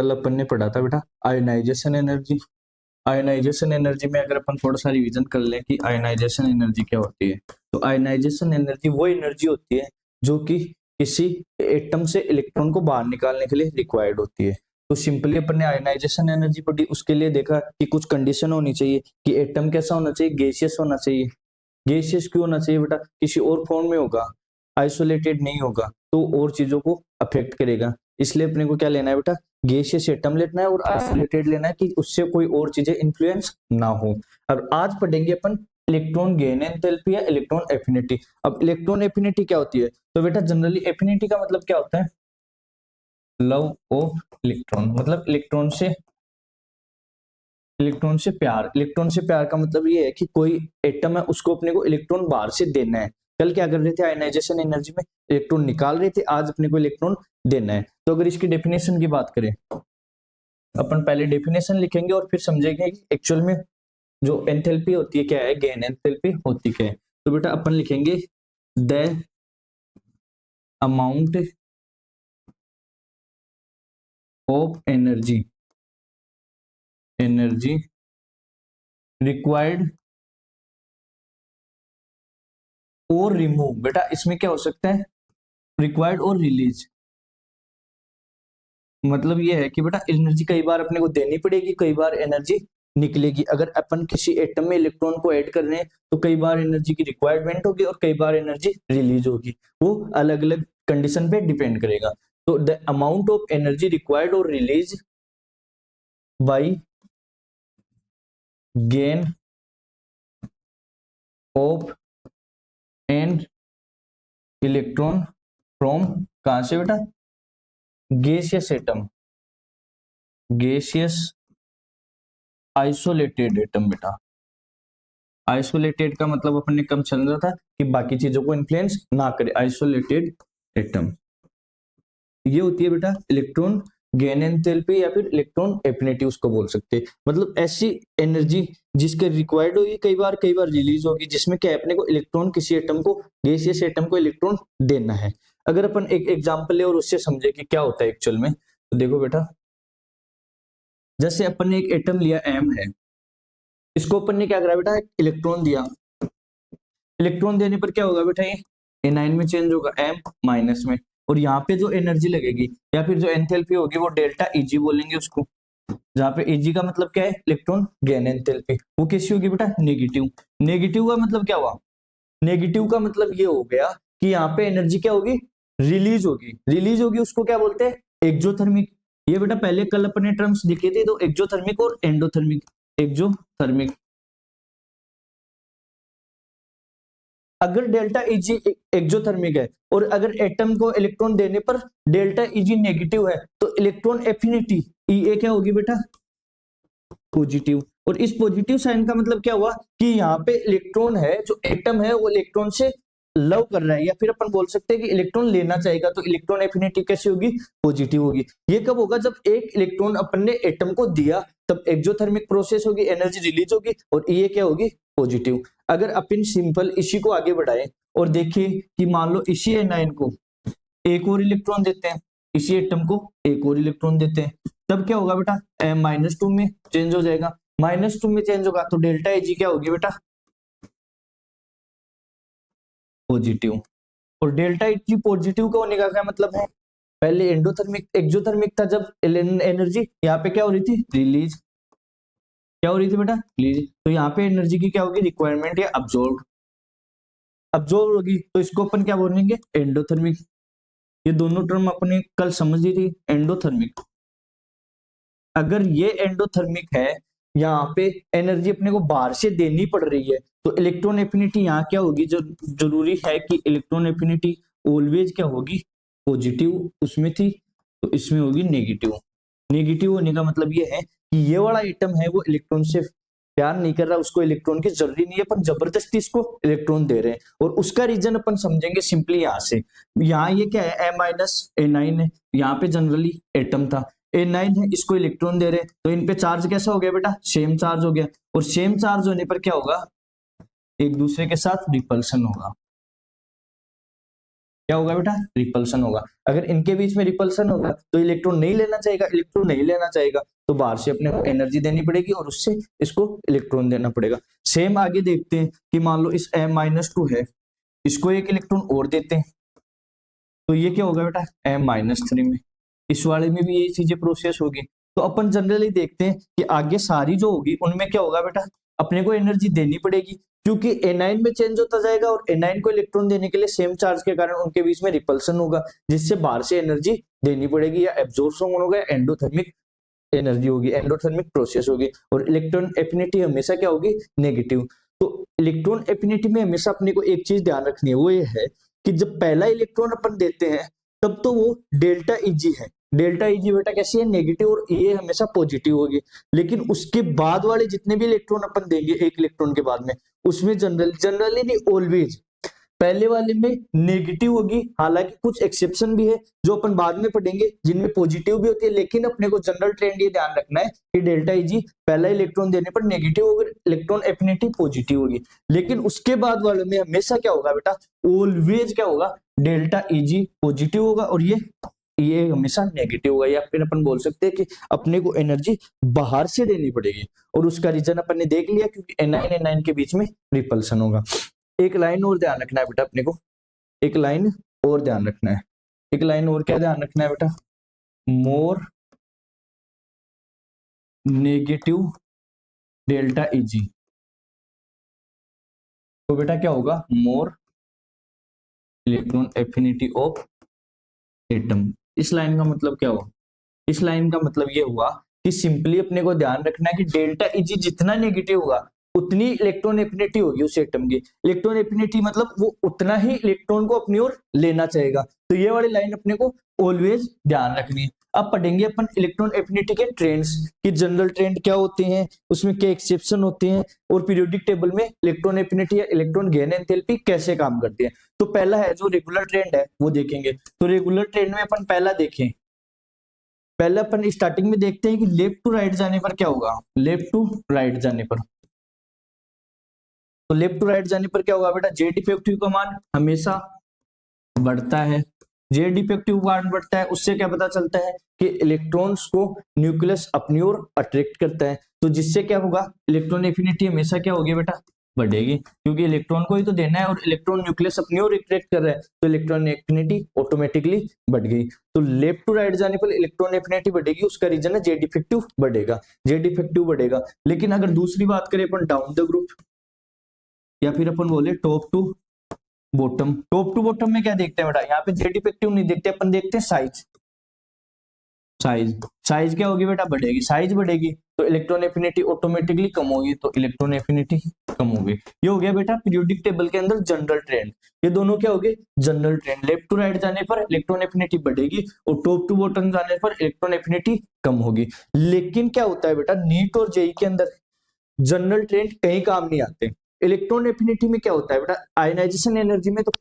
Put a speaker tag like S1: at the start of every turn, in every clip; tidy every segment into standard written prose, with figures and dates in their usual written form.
S1: कल अपन ने पढ़ा था बेटा आयनाइजेशन एनर्जी। आयनाइजेशन एनर्जी में अगर अपन थोड़ा सा रिवीजन कर लें कि आयनाइजेशन एनर्जी क्या होती है, तो आयनाइजेशन एनर्जी वो एनर्जी होती है जो कि किसी एटम से इलेक्ट्रॉन को बाहर निकालने के लिए रिक्वायर्ड होती है। तो सिंपली अपन ने आयनाइजेशन एनर्जी पढ़ी, उसके लिए देखा कि कुछ कंडीशन होनी चाहिए कि एटम कैसा होना चाहिए, गैसियस होना चाहिए। गैसियस क्यों होना चाहिए बेटा, किसी और फॉर्म में होगा, आइसोलेटेड नहीं होगा तो और चीजों को अफेक्ट करेगा। इसलिए अपने को क्या लेना है बेटा, गैसियस एटम लेना है और आइसोलेटेड लेना है कि उससे कोई और चीजें इन्फ्लुएंस ना हो। अब आज पढ़ेंगे अपन इलेक्ट्रॉन गेन एंथैल्पी या इलेक्ट्रॉन एफिनिटी। अब इलेक्ट्रॉन एफिनिटी क्या होती है, तो बेटा जनरली एफिनिटी का मतलब क्या होता है, लव ऑफ इलेक्ट्रॉन, मतलब इलेक्ट्रॉन से प्यार का मतलब ये है कि कोई एटम है उसको अपने को इलेक्ट्रॉन बाहर से देना है। कल क्या कर रहे थे, आयनाइजेशन एनर्जी में इलेक्ट्रॉन निकाल रहे थे, आज अपने को इलेक्ट्रॉन देना है। तो अगर इसकी डेफिनेशन की बात करें, अपन पहले डेफिनेशन लिखेंगे और फिर समझेंगे कि एक्चुअल में जो एंथैल्पी होती है क्या है, गेन एंथैल्पी होती क्या है। तो बेटा अपन लिखेंगे the amount of energy required और रिमूव। बेटा इसमें क्या हो सकता है, रिक्वायर्ड और रिलीज, मतलब ये है कि बेटा एनर्जी कई बार अपने को देनी पड़ेगी, कई बार एनर्जी निकलेगी। अगर अपन किसी एटम में इलेक्ट्रॉन को ऐड कर रहे हैं तो कई बार एनर्जी की रिक्वायरमेंट होगी और कई बार एनर्जी रिलीज होगी, वो अलग अलग कंडीशन पे डिपेंड करेगा। तो the amount of energy required और release by gain of an electron from, कहां से बेटा, gaseous atom, gaseous isolated atom. बेटा आइसोलेटेड का मतलब अपन ने कम समझा था कि बाकी चीजों को इन्फ्लुएंस ना करे, आइसोलेटेड एटम ये होती है बेटा इलेक्ट्रॉन गेन एंथैल्पी या फिर इलेक्ट्रॉन एफिनिटी उसको बोल सकते हैं। मतलब ऐसी एनर्जी जिसके रिक्वायर्ड होगी, कई बार रिलीज होगी, जिसमें क्या है अपने को इलेक्ट्रॉन किसी एटम को, गैसियस एटम को इलेक्ट्रॉन देना है। अगर अपन एक एग्जांपल ले और उससे समझे कि क्या होता है एक्चुअल में, तो देखो बेटा जैसे अपन ने एक एटम लिया एम है, इसको अपन ने क्या करा बेटा, इलेक्ट्रॉन दिया। इलेक्ट्रॉन देने पर क्या होगा बेटा, ये एनाइन में चेंज होगा, एम माइनस में, और यहाँ पे जो एनर्जी लगेगी या फिर जो एंथैल्पी होगी वो डेल्टा ईजी बोलेंगे उसको, जहाँ पे ईजी का मतलब क्या है, इलेक्ट्रॉन गेन एंथैल्पी, वो कैसी होगी बेटा, नेगेटिव। नेगेटिव का मतलब क्या हुआ, नेगेटिव का मतलब ये हो गया कि यहाँ पे एनर्जी क्या होगी, रिलीज होगी। रिलीज होगी उसको क्या बोलते हैं, एक्सोथर्मिक। ये बेटा पहले कल अपने टर्म्स दिखे थे, तो एक्सोथर्मिक और एंडोथर्मिक। एक्सोथर्मिक, अगर डेल्टा ईजी एक्सोथर्मिक है और अगर एटम को इलेक्ट्रॉन देने पर डेल्टा ईजी नेगेटिव है, तो इलेक्ट्रॉन एफिनिटी ई क्या होगी बेटा, पॉजिटिव। और इस पॉजिटिव साइन का मतलब क्या हुआ कि यहाँ पे इलेक्ट्रॉन है, जो एटम है वो इलेक्ट्रॉन से लव कर रहा है, या फिर अपन बोल सकते हैं कि इलेक्ट्रॉन लेना चाहेगा, तो इलेक्ट्रॉन एफिनिटी कैसी होगी, पॉजिटिव होगी। ये कब होगा, जब एक इलेक्ट्रॉन अपन ने एटम को दिया, तब एक्सोथर्मिक प्रोसेस होगी, एनर्जी रिलीज होगी और ये क्या होगी, पॉजिटिव। अगर अपन सिंपल इसी को आगे बढ़ाएं और देखिए कि मान लो इसी एनाइन को एक और इलेक्ट्रॉन देते हैं, इसी एटम को एक और इलेक्ट्रॉन देते हैं, तब क्या होगा बेटा, -2 में चेंज हो जाएगा। -2 में चेंज होगा तो डेल्टा एजी क्या होगी बेटा, पॉजिटिव। और डेल्टा एजी पॉजिटिव का होने का क्या मतलब है, पहले एंडोथर्मिक एक्सोथर्मिक था, जब एनर्जी यहाँ पे क्या हो रही थी, रिलीज, क्या हो रही थी बेटा, रिलीज। तो यहाँ पे एनर्जी की क्या होगी, रिक्वायरमेंट या अब्सॉर्ब, अब्सॉर्ब होगी, तो इसको अपन क्या बोलेंगे, एंडोथर्मिक। ये दोनों टर्म अपने कल समझ ली थी, एंडोथर्मिक। अगर ये एंडोथर्मिक है, यहाँ पे एनर्जी अपने को बाहर से देनी पड़ रही है, तो इलेक्ट्रॉन एफिनिटी यहाँ क्या होगी, जो जरूरी है कि इलेक्ट्रॉन एफिनिटी ऑलवेज क्या होगी, पॉजिटिव उसमें थी, तो इसमें होगी नेगेटिव। नेगेटिव होने का मतलब ये है कि ये वाला एटम है वो इलेक्ट्रॉन से प्यार नहीं कर रहा, उसको इलेक्ट्रॉन की जरूरी नहीं है, अपन जबरदस्ती इसको इलेक्ट्रॉन दे रहे हैं। और उसका रीजन अपन समझेंगे सिंपली यहाँ से। यहाँ ये क्या है, M-A9 है, यहाँ पे जनरली एटम था, A9 है, इसको इलेक्ट्रॉन दे रहे हैं, तो इन पे चार्ज कैसा हो गया बेटा, सेम चार्ज हो गया। और सेम चार्ज होने पर क्या होगा, एक दूसरे के साथ रिपल्सन होगा, क्या होगा बेटा, रिपल्सन होगा। अगर इनके बीच में रिपल्सन होगा तो इलेक्ट्रॉन नहीं लेना चाहेगा, इलेक्ट्रॉन नहीं लेना चाहेगा तो बाहर से अपने को एनर्जी देनी पड़ेगी और उससे इसको इलेक्ट्रॉन देना पड़ेगा। सेम आगे देखते हैं कि मान लो इस M-2 है, इसको एक इलेक्ट्रॉन और देते हैं तो ये क्या होगा बेटा, M-3 में। इस वाले में भी यही चीजें प्रोसेस होगी। तो अपन जनरली देखते हैं कि आगे सारी जो होगी उनमें क्या होगा बेटा, अपने को एनर्जी देनी पड़ेगी क्योंकि एनाइन में चेंज होता जाएगा और एनाइन को इलेक्ट्रॉन देने के लिए सेम चार्ज के कारण उनके बीच में रिपल्सन होगा, जिससे बाहर से एनर्जी देनी पड़ेगी, या एब्जॉर्प्शन होगा या एंडोथर्मिक एनर्जी होगी, एंडोथर्मिक प्रोसेस होगी। और इलेक्ट्रॉन एफिनिटी हमेशा क्या होगी, नेगेटिव। तो इलेक्ट्रॉन एफिनिटी में हमेशा अपने को एक चीज ध्यान रखनी है, वो ये है कि जब पहला इलेक्ट्रॉन अपन देते हैं तब तो वो डेल्टा Eg है। डेल्टा Eg बेटा कैसी है, नेगेटिव, और ये हमेशा पॉजिटिव होगी। लेकिन उसके बाद वाले जितने भी इलेक्ट्रॉन अपन देंगे एक इलेक्ट्रॉन के बाद में, उसमें जनरली नहीं, ऑलवेज पहले वाले में नेगेटिव होगी। हालांकि कुछ एक्सेप्शन भी है जो अपन बाद में पढ़ेंगे जिनमें पॉजिटिव भी होती है, लेकिन अपने को जनरल ट्रेंड ये ध्यान रखना है कि डेल्टा Eg पहला इलेक्ट्रॉन देने पर नेगेटिव होगी, इलेक्ट्रॉन एफिनिटी पॉजिटिव होगी। लेकिन उसके बाद वाले में हमेशा क्या होगा बेटा, ऑलवेज क्या होगा, डेल्टा Eg पॉजिटिव होगा और ये हमेशा नेगेटिव होगा। या फिर अपन बोल सकते हैं कि अपने को एनर्जी बाहर से देनी पड़ेगी, और उसका रीजन अपन ने देख लिया क्योंकि Ni के बीच में रिपल्सन होगा। एक लाइन और ध्यान रखना है बेटा अपने को, एक लाइन और ध्यान रखना है, एक लाइन और क्या ध्यान रखना है बेटा, मोर नेगेटिव डेल्टा Eg। तो बेटा क्या होगा, more electron affinity of atom. इस लाइन का मतलब क्या हुआ, इस लाइन का मतलब ये हुआ कि सिंपली अपने को ध्यान रखना है कि डेल्टा Eg जितना नेगेटिव होगा उतनी इलेक्ट्रॉन एफिनिटी होगी उस एटम की। इलेक्ट्रॉन एफिनिटी मतलब वो उतना ही इलेक्ट्रॉन को अपनी ओर लेना चाहेगा। तो ये वाली लाइन अपने को ऑलवेज ध्यान रखनी है। अब पढ़ेंगे अपन इलेक्ट्रॉन एफिनिटी के ट्रेंड्स कि जनरल ट्रेंड क्या होते हैं, उसमें क्या एक्सेप्शन होते हैं, और पीरियोडिक टेबल में इलेक्ट्रॉन एफिनिटी या इलेक्ट्रॉन गेन एंथैल्पी कैसे काम करती है। तो पहला है जो रेगुलर ट्रेंड है वो देखेंगे। तो रेगुलर ट्रेंड में अपन पहला देखें, पहले अपन स्टार्टिंग में देखते हैं कि लेफ्ट टू राइट जाने पर क्या होगा, लेफ्ट टू राइट जाने पर, तो लेफ्ट टू राइट जाने पर क्या होगा बेटा, जेड इफेक्टिव का मान हमेशा बढ़ता है। जेड इफेक्टिव मान बढ़ता है, उससे क्या पता चलता है कि इलेक्ट्रॉन्स को न्यूक्लियस अपनी ओर अट्रैक्ट करता है। तो जिससे क्या होगा, इलेक्ट्रॉन एफिनिटी हमेशा क्या होगी बेटा, बढ़ेगी, क्योंकि इलेक्ट्रॉन को ही तो देना है और इलेक्ट्रॉन न्यूक्लियस अपनी ओर अट्रैक्ट कर रहा है, तो इलेक्ट्रॉन एफिनिटी ऑटोमेटिकली बढ़ गई। तो लेफ्ट टू राइट जाने पर इलेक्ट्रॉन एफिनिटी बढ़ेगी, उसका रीजन है जेड इफेक्टिव बढ़ेगा, जेड इफेक्टिव बढ़ेगा। लेकिन अगर दूसरी बात करें अपन डाउन द ग्रुप, या फिर अपन बोले top to bottom, top to bottom में क्या देखते हैं बेटा, यहाँ पे जेड इफेक्टिव नहीं देखते, अपन देखते हैं साइज। साइज साइज क्या होगी बेटा, बढ़ेगी, साइज बढ़ेगी तो इलेक्ट्रॉन एफिनिटी ऑटोमेटिकली कम होगी, तो इलेक्ट्रॉन एफिनिटी कम होगी। ये हो गया बेटा पीरियोडिक टेबल के अंदर जनरल ट्रेंड। ये दोनों क्या हो गए, general trend. Left to right जाने पर इलेक्ट्रॉन एफिनिटी बढ़ेगी और टॉप टू बॉटम जाने पर इलेक्ट्रॉन एफिनिटी कम होगी। लेकिन क्या होता है बेटा, नीट और जेई के अंदर जनरल ट्रेंड कहीं काम नहीं आते। इलेक्ट्रॉन एफिनिटी में क्या होता है बेटा, आयनाइजेशन एनर्जी में तो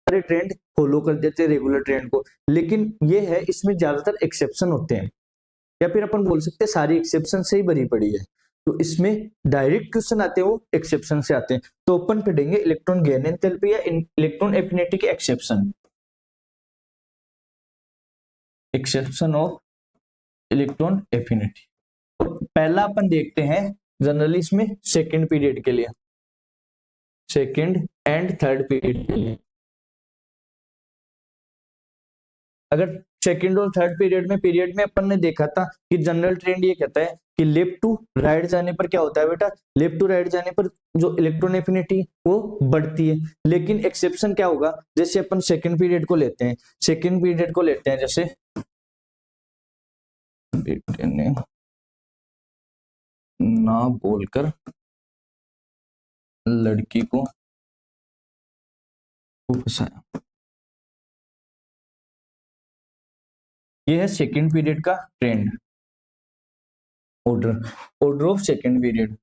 S1: सारे ट्रेंड फॉलो कर देते हैं रेगुलर ट्रेंड को, लेकिन ये है इसमें ज्यादातर एक्सेप्शन होते हैं, या फिर अपन बोल सकते हैं सारी एक्सेप्शन से ही भरी पड़ी है। तो इसमें डायरेक्ट क्वेश्चन आते हैं वो एक्सेप्शन से आते हैं। तो अपन पढ़ेंगे इलेक्ट्रॉन गेन एंथैल्पी या इलेक्ट्रॉन एफिनिटी के exception, exception of electron affinity. तो पहला अपन देखते हैं जनरली इसमें सेकेंड पीरियड के लिए, सेकेंड एंड थर्ड पीरियड के लिए। अगर सेकेंड और थर्ड पीरियड में अपन ने देखा था कि जनरल ट्रेंड ये कहता है कि लेफ्ट टू राइट जाने पर क्या होता है बेटा, लेफ्ट टू राइट जाने पर जो इलेक्ट्रॉन एफिनिटी वो बढ़ती है। लेकिन एक्सेप्शन क्या होगा, जैसे अपन सेकेंड पीरियड को लेते हैं, सेकेंड पीरियड को लेते हैं, जैसे बेटे ने ना बोलकर लड़की को फंसाया, ये है सेकेंड पीरियड का trend, order of second period.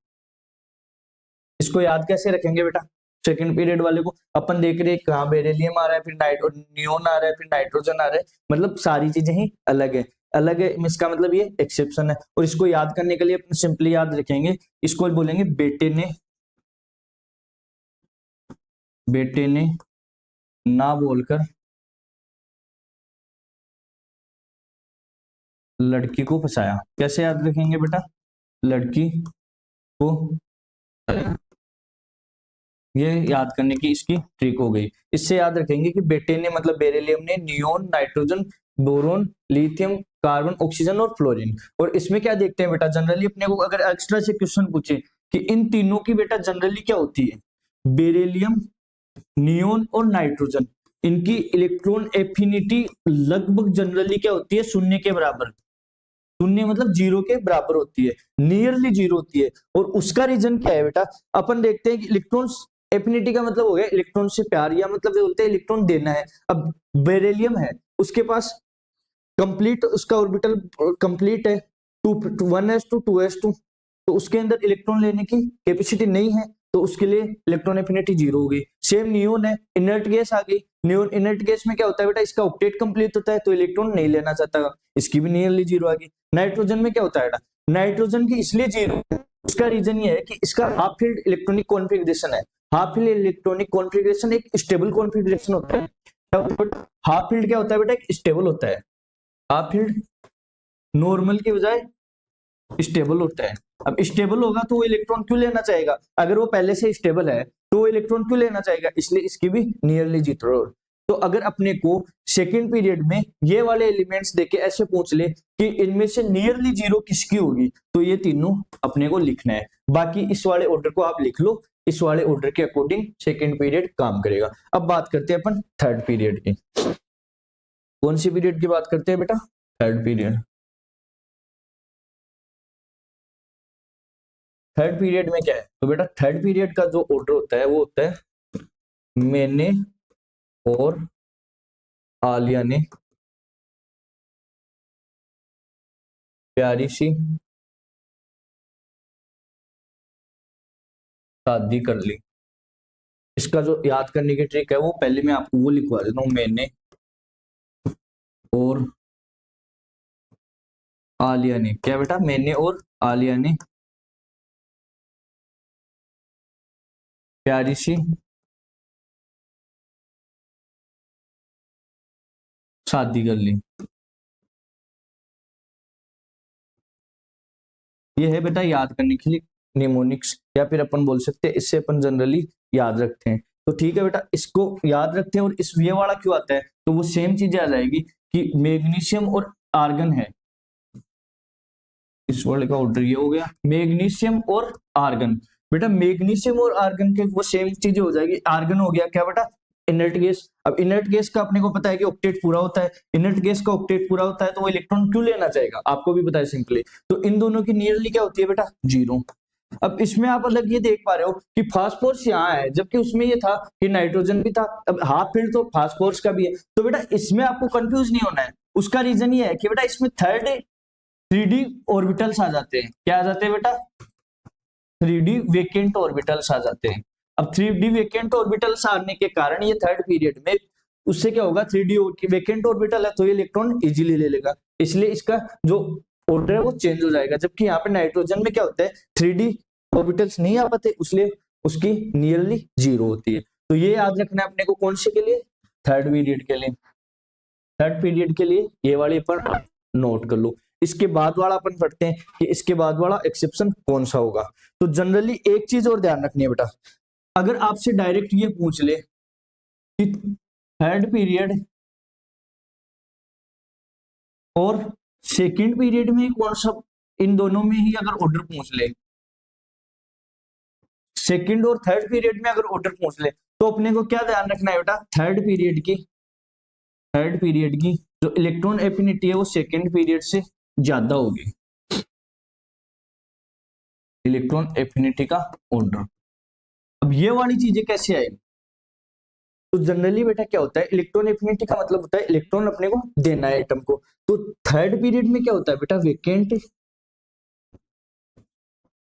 S1: इसको याद कैसे रखेंगे बेटा, सेकेंड पीरियड वाले को अपन देख रहे हैं कहाँ बेरिलियम आ रहा है, फिर नियोन आ रहा है, फिर नाइट्रोजन आ रहा है, मतलब सारी चीजें ही अलग है, अलग है। इसका मतलब ये एक्सेप्शन है। और इसको याद करने के लिए अपन सिंपली याद रखेंगे, इसको बोलेंगे बेटे ने ना बोलकर लड़की को फंसाया। कैसे याद रखेंगे बेटा? लड़की को, ये याद करने की इसकी ट्रिक हो गई। इससे याद रखेंगे कि बेटे ने मतलब बेरिलियम ने neon, nitrogen, boron, lithium, carbon, oxygen और फ्लोरीन। और इसमें क्या देखते हैं बेटा, जनरली अपने को अगर एक्स्ट्रा से क्वेश्चन पूछे कि इन तीनों की बेटा जनरली क्या होती है, बेरिलियम, नियोन और नाइट्रोजन, इनकी इलेक्ट्रॉन एफिनिटी लगभग जनरली क्या होती है, शून्य के बराबर। शून्य मतलब जीरो के बराबर होती है, नियरली जीरो होती है। और उसका रीजन क्या है बेटा, अपन देखते हैं कि इलेक्ट्रॉन्स एफिनिटी का मतलब हो गया इलेक्ट्रॉन से प्यार, या मतलब बोलते हैं इलेक्ट्रॉन देना है। अब बेरिलियम है, उसके पास कंप्लीट उसका ऑर्बिटल कंप्लीट है, 1s2 2s2, तो उसके अंदर इलेक्ट्रॉन लेने की कैपेसिटी नहीं है, तो उसके लिए इलेक्ट्रॉन एफिनिटी जीरो हो गई। सेम नियोन है, इनर्ट गैस आ गई। नियोन इनर्ट गैस में क्या होता है बेटा, इसका ऑक्टेट कंप्लीट होता है तो इलेक्ट्रॉन नहीं लेना चाहता, इसकी भी नियरली जीरो आ गई। नाइट्रोजन में क्या होता है बेटा, नाइट्रोजन की इसलिए जीरो, उसका रीजन ये है कि इसका हाफ फील्ड इलेक्ट्रॉनिक कॉन्फ़िगरेशन है। हाफ फील्ड इलेक्ट्रॉनिक कॉन्फ़िगरेशन एक स्टेबल कॉन्फ़िगरेशन होता है। हाफ फील्ड क्या होता है बेटा, एक स्टेबल होता है। हाफ फील्ड नॉर्मल की बजाय स्टेबल होता है। अब स्टेबल होगा तो वो इलेक्ट्रॉन क्यों लेना चाहेगा, अगर वो पहले से स्टेबल है तो वो इलेक्ट्रॉन क्यों लेना चाहेगा, इसलिए इसकी भी नियरली जीरो। तो अगर अपने को सेकेंड पीरियड में ये वाले एलिमेंट्स देके ऐसे पूछ ले कि इनमें से नियरली जीरो किसकी होगी, तो ये तीनों अपने को लिखना है। बाकी इस वाले ऑर्डर को आप लिख लो, इस वाले ऑर्डर के अकॉर्डिंग सेकेंड पीरियड काम करेगा। अब बात करते हैं अपन थर्ड पीरियड की। कौन सी पीरियड की बात करते हैं बेटा, थर्ड पीरियड। थर्ड पीरियड में क्या है, तो बेटा थर्ड पीरियड का जो ऑर्डर होता है वो होता है मैंने और आलिया ने प्यारी सी शादी कर ली। इसका जो याद करने की ट्रिक है वो पहले मैं आपको वो लिखवा देता हूं, मैंने और आलिया ने, क्या बेटा, मैंने और आलिया ने प्यारी सी शादी कर ली। ये है बेटा याद करने के लिए निमोनिक्स, या फिर अपन बोल सकते हैं इससे अपन जनरली याद रखते हैं। तो ठीक है बेटा, इसको याद रखते हैं। और इस ये वाला क्यों आता है, तो वो सेम चीजें आ जाएगी कि मैग्नीशियम और आर्गन है। इस वाले का ऑर्डर ये हो गया, मैग्नीशियम और आर्गन। बेटा मैग्नीशियम और आर्गन के वो सेम चीजें हो जाएगी। आर्गन हो गया क्या बेटा, इनर्ट गैस। अब इनर्ट गैस का अपने को पता है कि ऑक्टेट पूरा होता है, इनर्ट गैस का ऑक्टेट पूरा होता है तो वो इलेक्ट्रॉन क्यों लेना चाहेगा, आपको भी पता है सिंपली। तो इन दोनों की नियरली क्या होती है बेटा, जीरो। अब इसमें आप अलग ये देख पा रहे हो कि फास्फोरस यहाँ है, जबकि उसमें ये था कि नाइट्रोजन भी था। अब हाफ फील्ड तो फास्फोरस का भी है, तो बेटा इसमें आपको कंफ्यूज नहीं होना है। उसका रीजन ये है कि बेटा इसमें थर्ड 3D ऑर्बिटल्स आ जाते हैं। क्या आ जाते हैं बेटा, 3D वेकेंट ऑर्बिटल्स आ जाते हैं। अब 3D वेकेंट ऑर्बिटल्स आने के कारण ये थर्ड पीरियड में उससे क्या होगा, 3D वेकेंट ऑर्बिटल है तो ये इलेक्ट्रॉन इजीली ले लेगा, इसलिए इसका जो ऑर्डर है वो चेंज हो जाएगा। जबकि यहाँ पे नाइट्रोजन में क्या होता है, 3D ऑर्बिटल्स नहीं आ पाते, इसलिए उसकी नियरली जीरो होती है। तो ये याद रखना है अपने को, कौन से के लिए, थर्ड पीरियड के लिए। थर्ड पीरियड के लिए ये वाली पर नोट कर लो। इसके बाद वाला अपन पढ़ते हैं कि इसके बाद वाला एक्सेप्शन कौन सा होगा। तो जनरली एक चीज और ध्यान रखनी है बेटा, अगर आपसे डायरेक्ट ये पूछ ले कि थर्ड पीरियड और सेकंड पीरियड में कौन सा, इन दोनों में ही अगर ऑर्डर पूछ ले, सेकंड और थर्ड पीरियड में अगर ऑर्डर पूछ ले, तो अपने को क्या ध्यान रखना है बेटा, थर्ड पीरियड की जो इलेक्ट्रॉन एफिनिटी है वो सेकंड पीरियड से ज्यादा होगी, इलेक्ट्रॉन एफिनिटी का ऑर्डर। अब ये वाली चीजें कैसे आएगी, तो जनरली बेटा क्या होता है, इलेक्ट्रॉन एफिनिटी का मतलब होता है इलेक्ट्रॉन अपने को देना है एटम को। तो थर्ड पीरियड में क्या होता है बेटा, वेकेंट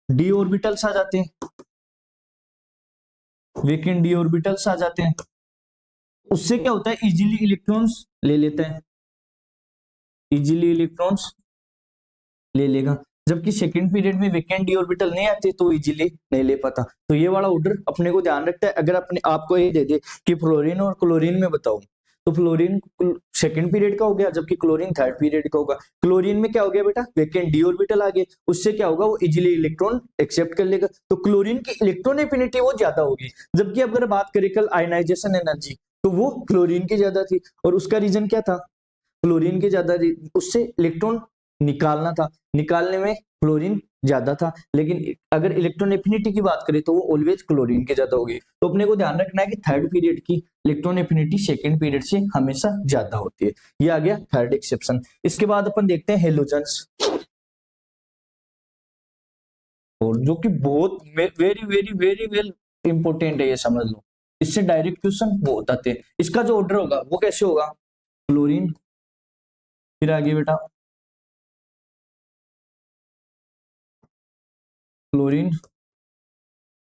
S1: डी ऑर्बिटल्स आ जाते हैं, वेकेंट डी ऑर्बिटल्स आ जाते हैं। उससे क्या होता है, इजीली इलेक्ट्रॉन्स ले लेता है, इजीली इलेक्ट्रॉन्स ले लेगा। जबकि सेकंड पीरियड में वेकेंट डी ऑर्बिटल नहीं आते तो इजीली नहीं ले पाता। तो ये वाला ऑर्डर अपने को ध्यान रखता है। अगर अपने आपको ये दे दे कि फ्लोरीन और क्लोरीन में बताओ, तो फ्लोरीन सेकंड पीरियड का हो गया, जबकि क्लोरीन थर्ड पीरियड का होगा। क्लोरीन में क्या हो गया बेटा, वेकेंट डी ऑर्बिटल आ गए, उससे क्या होगा, वो इजीली इलेक्ट्रॉन एक्सेप्ट कर लेगा, तो क्लोरीन की इलेक्ट्रॉन एफिनिटी वो ज्यादा होगी। जबकि अगर बात करें कल आयनाइजेशन एनर्जी, तो वो क्लोरीन की ज्यादा थी, और उसका रीजन क्या था, क्लोरीन की ज्यादा, उससे इलेक्ट्रॉन निकालना था, निकालने में क्लोरीन ज्यादा था। लेकिन अगर इलेक्ट्रॉन एफिनिटी की बात करें तो वो ऑलवेज क्लोरीन की ज्यादा होगी। तो अपने को ध्यान रखना है कि थर्ड पीरियड की इलेक्ट्रॉन एफिनिटी सेकंड पीरियड से हमेशा ज्यादा होती है। ये आ गया थर्ड एक्सेप्शन। इसके बाद अपन देखते हैं हेलोजन्स, और जो कि बहुत very very very well important है, ये समझ लो, इससे डायरेक्ट क्वेश्चन बहुत आते हैं। इसका जो ऑर्डर होगा वो कैसे होगा, क्लोरीन, फिर आगे बेटा क्लोरीन,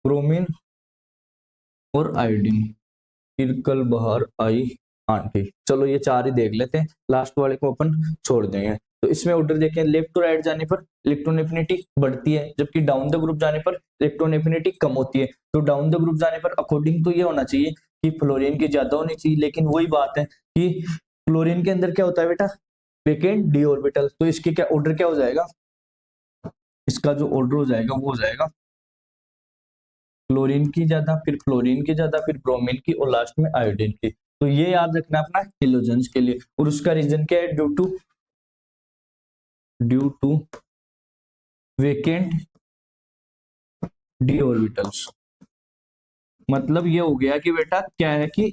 S1: ब्रोमीन और आयोडीन, फिर कल बाहर आई आंटी। चलो ये चार ही देख लेते हैं, लास्ट वाले को अपन छोड़ देंगे। तो इसमें ऑर्डर देखें, लेफ्ट टू राइट जाने पर इलेक्ट्रॉन एफिनिटी बढ़ती है, जबकि डाउन द ग्रुप जाने पर इलेक्ट्रॉन एफिनिटी कम होती है। तो डाउन द ग्रुप जाने पर अकॉर्डिंग तो ये होना चाहिए कि फ्लोरीन की ज्यादा होनी चाहिए, लेकिन वही बात है कि क्लोरीन के अंदर क्या होता है बेटा, वेकेंट डी ऑर्बिटल। तो इसके क्या ऑर्डर क्या हो जाएगा, इसका जो ऑर्डर हो जाएगा वो हो जाएगा क्लोरीन की ज्यादा, फिर फ्लोरीन की ज्यादा, फिर ब्रोमीन की, और लास्ट में आयोडीन की। तो ये याद रखना अपना हेलोजन्स के लिए। और उसका रीजन क्या है, due to vacant d orbitals. मतलब ये हो गया कि बेटा क्या है कि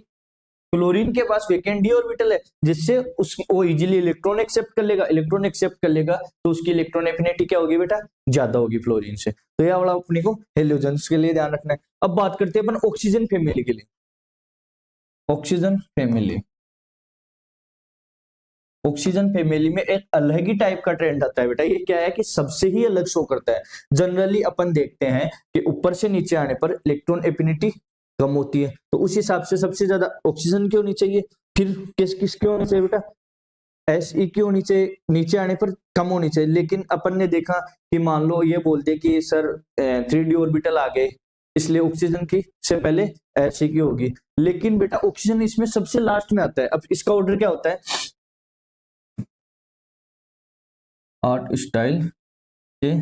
S1: क्लोरीन के पास वेकेंट डी ऑर्बिटल है, जिससे उस वो इजीली इलेक्ट्रॉन एक्सेप्ट कर लेगा, इलेक्ट्रॉन एक्सेप्ट कर लेगा तो उसकी इलेक्ट्रॉन एफिनिटी क्या होगी बेटा, ज्यादा होगी फ्लोरीन से। तो यह वाला अपने को हेलोजन्स के लिए ध्यान रखना है। अब बात करते हैं अपन ऑक्सीजन फैमिली के लिए। ऑक्सीजन फैमिली, ऑक्सीजन फैमिली में एक अलग ही टाइप का ट्रेंड आता है बेटा। ये क्या है कि सबसे ही अलग शो करता है। जनरली अपन देखते हैं कि ऊपर से नीचे आने पर इलेक्ट्रॉन एफिनिटी कम होती है, तो उस हिसाब से सबसे ज्यादा ऑक्सीजन की होनी चाहिए। फिर किसकी होनी चाहिए बेटा, एसई की होनी चाहिए, नीचे आने पर कम होनी चाहिए। लेकिन अपन ने देखा कि मान लो ये बोलते कि सर 3D ऑर्बिटल आ गए, इसलिए ऑक्सीजन की से पहले एसई की होगी। लेकिन बेटा ऑक्सीजन इसमें सबसे लास्ट में आता है। अब इसका ऑर्डर क्या होता है, आर्ट स्टाइल से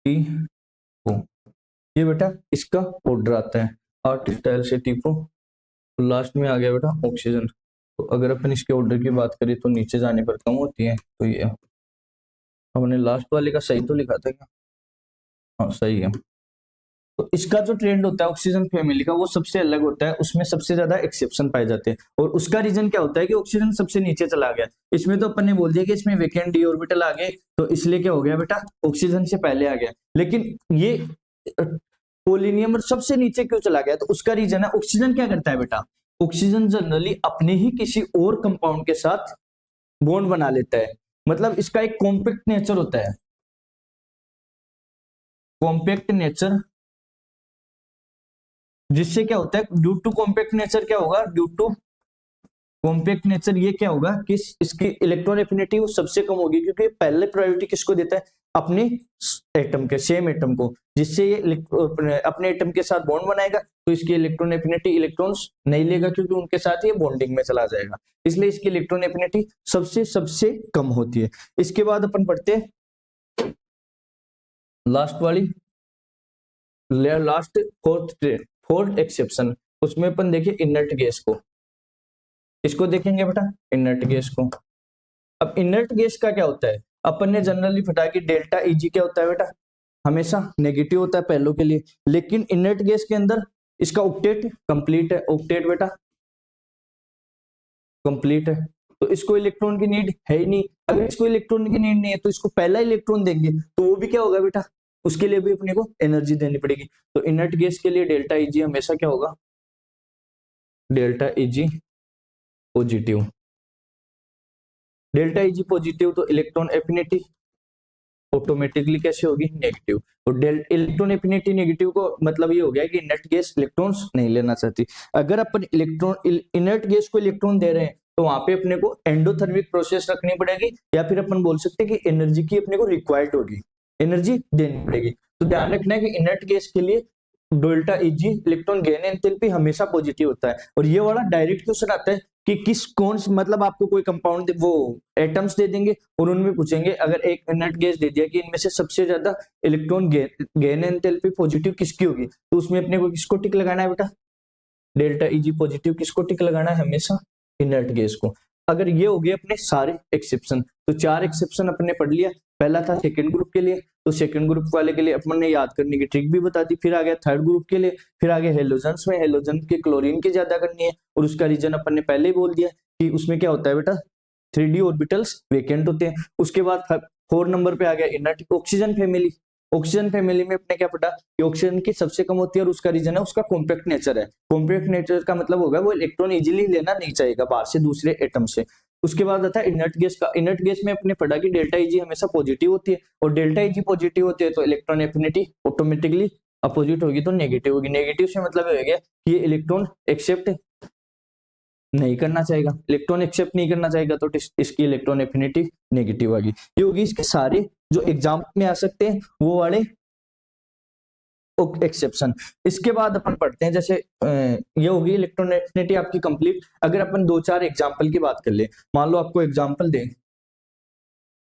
S1: टीपो, ये बेटा इसका ऑर्डर आता है, आर्ट स्टाइल से टीपो। तो लास्ट में आ गया बेटा ऑक्सीजन। तो अगर अपन इसके ऑर्डर की बात करें तो नीचे जाने पर कम होती है। तो ये हमने लास्ट वाले का सही तो लिखा था क्या, हाँ सही है। तो इसका जो ट्रेंड होता है ऑक्सीजन फैमिली का वो सबसे अलग होता है, उसमें सबसे ज्यादा एक्सेप्शन पाए जाते हैं। और उसका रीजन क्या होता है कि ऑक्सीजन सबसे नीचे चला गया। इसमें तो अपन ने बोल दिया कि इसमें वेकेंट डी ऑर्बिटल आ गए, तो इसलिए क्या हो गया बेटा, ऑक्सीजन से पहले आ गया। लेकिन ये पोलिनियम सबसे नीचे क्यों चला गया, तो उसका रीजन है, ऑक्सीजन क्या करता है बेटा, ऑक्सीजन जनरली अपने ही किसी और कंपाउंड के साथ बॉन्ड बना लेता है। मतलब इसका एक कॉम्पैक्ट नेचर होता है, कॉम्पैक्ट नेचर, जिससे क्या होता है, ड्यू टू कॉम्पैक्ट नेचर क्या होगा, ड्यू टू कॉम्पैक्ट नेचर ये क्या होगा कि इसकी इलेक्ट्रॉन एफिनिटी वो सबसे कम होगी, क्योंकि पहले प्रायोरिटी किसको देता है, अपने एटम के, सेम एटम को। जिससे ये अपने एटम के साथ बॉन्ड बनाएगा, तो इसकी इलेक्ट्रॉन एफिनिटी इलेक्ट्रॉन्स नहीं लेगा, क्योंकि उनके साथ ये बॉन्डिंग में चला जाएगा। इसलिए इसकी इलेक्ट्रॉन एफिनिटी सबसे सबसे कम होती है। इसके बाद अपन पढ़ते हैं लास्ट वाली, लास्ट फोर्थ एक्सेप्शन। उसमें अपन देखिए इनर्ट गैस को, इसको देखेंगे बेटा, इनर्ट गैस को। अब इनर्ट गैस का क्या होता है, अपन ने जनरली पता है कि डेल्टा Eg क्या होता है बेटा, हमेशा नेगेटिव होता है पहलों के लिए। लेकिन इनर्ट गैस के अंदर इसका ऑक्टेट कंप्लीट है, ऑक्टेट बेटा कंप्लीट है, तो इसको इलेक्ट्रॉन की नीड है ही नहीं। अगर इसको इलेक्ट्रॉन की नीड नहीं है तो इसको पहला इलेक्ट्रॉन देंगे, तो वो भी क्या होगा बेटा, उसके लिए भी अपने को एनर्जी देनी पड़ेगी। तो इनर्ट गैस के लिए डेल्टा Eg हमेशा क्या होगा, delta Eg positive. Delta Eg positive तो इलेक्ट्रॉन एफिनिटी ऑटोमेटिकली कैसे होगी, नेगेटिव। तो इलेक्ट्रॉन एफिनिटी नेगेटिव को मतलब ये हो गया कि इनर्ट गैस इलेक्ट्रॉन्स नहीं लेना चाहती। अगर अपन इलेक्ट्रॉन इनर्ट गैस को इलेक्ट्रॉन दे रहे हैं तो वहां पे अपने को एंडोथर्मिक प्रोसेस रखनी पड़ेगी, या फिर अपन बोल सकते हैं कि एनर्जी की अपने को रिक्वायर्ड होगी, एनर्जी देनी पड़ेगी। तो ध्यान रखना है कि इनर्ट गैस के लिए delta Eg electron gain enthalpy हमेशा पॉजिटिव होता है। और ये वाला डायरेक्ट क्वेश्चन आता है कि किस कौन मतलब आपको कोई कंपाउंड वो एटम्स दे देंगे और उनमें पूछेंगे अगर एक इनर्ट गैस दे दिया कि इनमें से सबसे ज्यादा इलेक्ट्रॉन गेन एंथैल्पी पॉजिटिव किसकी होगी, तो उसमें अपने को किसको टिक लगाना है बेटा, डेल्टा Eg पॉजिटिव किसको टिक लगाना है, हमेशा इनर्ट गैस को। अगर ये हो गए अपने सारे एक्सेप्शन, तो 4 एक्सेप्शन अपने पढ़ लिया। पहला था सेकंड ग्रुप के लिए, तो सेकंड ग्रुप वाले के लिए अपन ने याद करने की ट्रिक भी बता दी। फिर आ गया थर्ड ग्रुप के लिए, फिर आगे हेलोजन्स में हेलोजन के क्लोरीन की ज्यादा करनी है, और उसका रीजन अपन ने पहले ही बोल दिया कि उसमें क्या होता है बेटा, 3d ऑर्बिटल्स वेकेंट होते हैं। उसके बाद 4 नंबर पे आ गया inert oxygen family. Oxygen family में अपने क्या पढ़ा कि ऑक्सीजन की सबसे कम होती है, और उसका रीजन है उसका कॉम्पैक्ट नेचर है। कॉम्पैक्ट नेचर का मतलब होगा वो इलेक्ट्रॉन इजीली लेना नहीं चाहेगा बाहर से दूसरे एटम से। उसके बाद आता है इनर्ट गैस का। इनर्ट गैस में अपने पढ़ा कि डेल्टा Eg हमेशा पॉजिटिव होती है, और डेल्टा Eg पॉजिटिव होती है तो इलेक्ट्रॉन एफिनिटी ऑटोमेटिकली अपोजिट होगी, तो नेगेटिव होगी। नेगेटिव से मतलब हो गया कि ये इलेक्ट्रॉन एक्सेप्ट नहीं करना चाहेगा, इलेक्ट्रॉन एक्सेप्ट नहीं करना चाहेगा, तो इसकी इलेक्ट्रॉन एफिनिटी नेगेटिव आएगी। ये होगी इसके सारे जो एग्जाम में आ सकते हैं वो वाले एक्सेप्शन। इसके बाद अपन पढ़ते हैं जैसे ये होगी इलेक्ट्रॉन एफिनिटी आपकी कंप्लीट। अगर अपन 2-4 एग्जांपल की बात कर ले, मान लो आपको एग्जांपल दे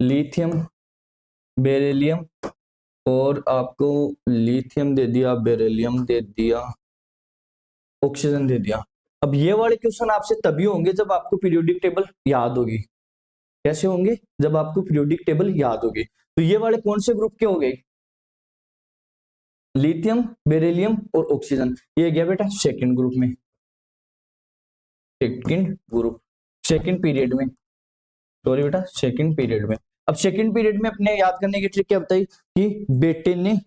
S1: लिथियम बेरिलियम, और आपको लिथियम दे दिया, बेरिलियम दे दिया, ऑक्सीजन दे दिया। अब ये वाले क्वेश्चन आपसे तभी होंगे जब आपको पीरियोडिक टेबल याद होगी। कैसे होंगे, जब आपको पीरियोडिक टेबल याद होगी। तो ये वाले कौन से ग्रुप के हो गए, लिथियम बेरिलियम और ऑक्सीजन, ये गया बेटा सेकंड ग्रुप में, सेकंड ग्रुप, सेकंड पीरियड में, सॉरी बेटा सेकंड पीरियड में। अब सेकंड पीरियड में अपने याद करने की ट्रिक क्या बताई कि बेटे ने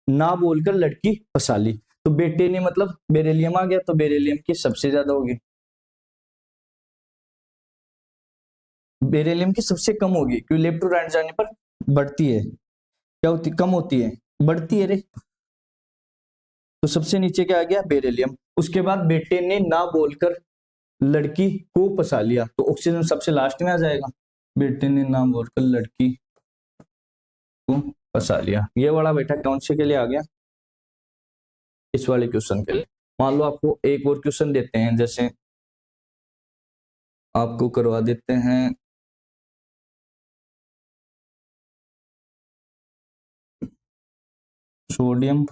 S1: ना बोलकर लड़की फंसा ली। तो बेटे ने मतलब बेरिलियम आ गया, तो बेरिलियम की सबसे ज्यादा होगी, बेरिलियम की सबसे कम होगी, क्योंकि लेफ्ट टू राइट जाने पर बढ़ती है, क्या होती, कम होती है, बढ़ती है रे। तो सबसे नीचे क्या आ गया, बेरिलियम। उसके बाद बेटे ने ना बोलकर लड़की को फंसा लिया, तो ऑक्सीजन सबसे लास्ट में आ जाएगा। बेटे ने ना बोलकर लड़की को फंसा लिया, ये वाला बेटा कौन से के लिए आ गया, इस वाले क्वेश्चन के लिए। मान लो आपको एक और क्वेश्चन देते हैं, जैसे आपको करवा देते हैं सोडियम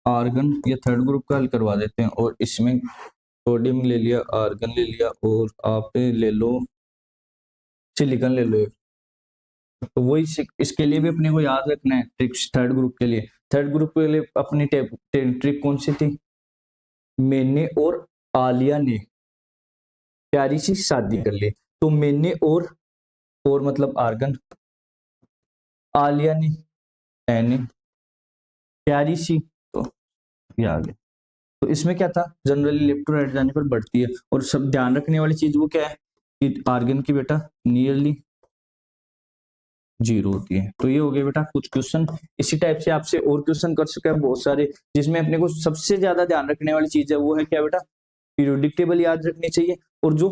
S1: आर्गन, ये थर्ड ग्रुप का हल करवा देते हैं। और इसमें सोडियम ले लिया, आर्गन ले लिया, और आप ले लो सिलिकॉन ले लो। तो वही इसके लिए भी अपने को याद रखना है ट्रिक्स। थर्ड ग्रुप के लिए, थर्ड ग्रुप के लिए अपनी ट्रिक कौन सी थी, मैंने और आलिया ने प्यारी सी शादी कर ली। तो मैंने और मतलब आर्गन, आलिया ने प्यारी सी, तो ये आ गया। तो इसमें क्या था, जनरली लेफ्ट टू राइट जाने पर बढ़ती है। और सब ध्यान रखने वाली चीज वो क्या है कि आर्गन की बेटा नियरली 0 होती है। तो ये हो गया बेटा कुछ क्वेश्चन। इसी टाइप से आपसे और क्वेश्चन कर सके बहुत सारे, जिसमें अपने को सबसे ज्यादा ध्यान रखने वाली चीज है वो है क्या बेटा, पीरियोडिक टेबल याद रखनी चाहिए, और जो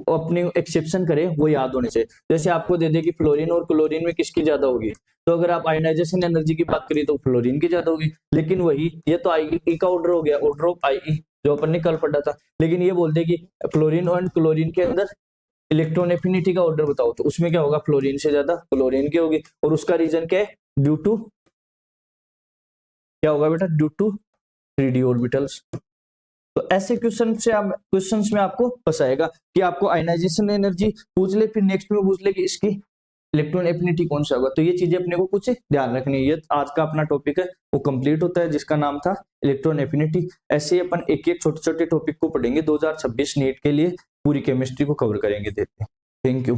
S1: अपने एक्सेप्शन करे वो याद होने चाहिए। जैसे आपको दे दे कि फ्लोरीन और क्लोरीन में किसकी ज्यादा होगी, तो अगर आप आयनाइजेशन एनर्जी की बात करें तो फ्लोरीन की ज्यादा होगी। लेकिन वही ये तो आई का ऑर्डर हो गया, ऑर्डर ऑफ आई जो अपन ने कल पढ़ा था। लेकिन ये बोलते कि फ्लोरीन और क्लोरीन के अंदर इलेक्ट्रॉन एफिनिटी का ऑर्डर बताओ, तो उसमें क्या होगा, फ्लोरीन से ज्यादा क्लोरीन की होगी। और उसका रीजन क्या है, ड्यू टू क्या होगा बेटा, ड्यू टू 3d ऑर्बिटल्स। तो ऐसे क्वेश्चंस में आपको फंसाएगा कि आपको आयनाइजेशन एनर्जी पूछ ले, फिर नेक्स्ट में पूछ ले कि इसकी इलेक्ट्रॉन एफिनिटी कौन सा होगा। तो ये चीजें अपने को कुछ ध्यान रखनी है। ये आज का अपना टॉपिक है वो कंप्लीट होता है, जिसका नाम था इलेक्ट्रॉन एफिनिटी। ऐसे ही अपन एक एक छोटे छोटे टॉपिक को पढ़ेंगे। 2026 नीट के लिए पूरी केमिस्ट्री को कवर करेंगे। देते हैं, थैंक यू।